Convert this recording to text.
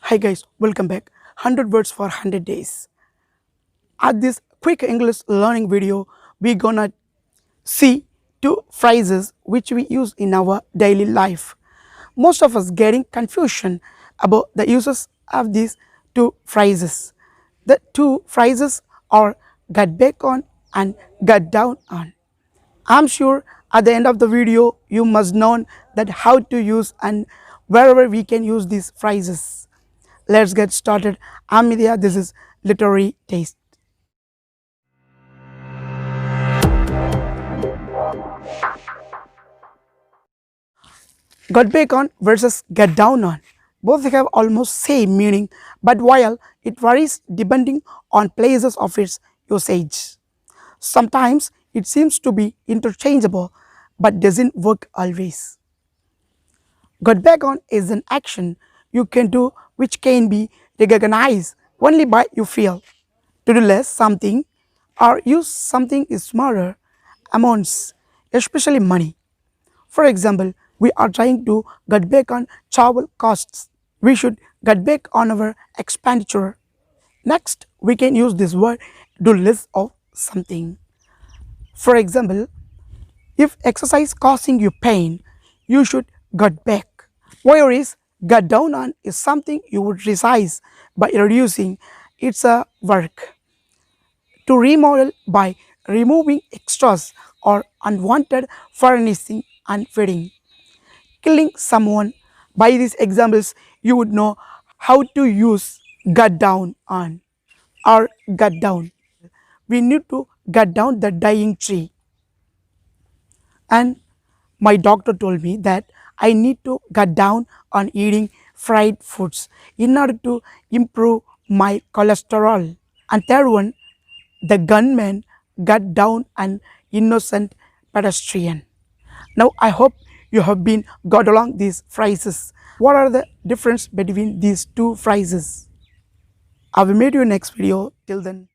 Hi guys, welcome back. 100 words for 100 days. At this quick English learning video, we're gonna see two phrases which we use in our daily life. Most of us getting confusion about the uses of these two phrases. The two phrases are get back on and get down on. I'm sure at the end of the video you must know that how to use and wherever we can use these phrases. Let's get started. I'm Ithaya. This is Literary Taste. Got back on versus get down on. Both have almost same meaning, but while it varies depending on places of its usage. Sometimes it seems to be interchangeable, but doesn't work always. Got back on is an action you can do which can be recognized only by you feel. To do less something or use something in smaller amounts, especially money. For example, we are trying to cut back on travel costs. We should cut back on our expenditure. Next, we can use this word do less of something. For example, if exercise causing you pain, you should cut back. Whereas cut down on is something you would resize by reducing its work. To remodel by removing extras or unwanted furnishing and feeding. Killing someone. By these examples, you would know how to use cut down on or cut down. We need to cut down the dying tree. And my doctor told me that I need to cut down on eating fried foods in order to improve my cholesterol. And third one, the gunman got down an innocent pedestrian. Now I hope you have been got along these phrases. What are the difference between these two phrases? I will meet you in next video. Till then.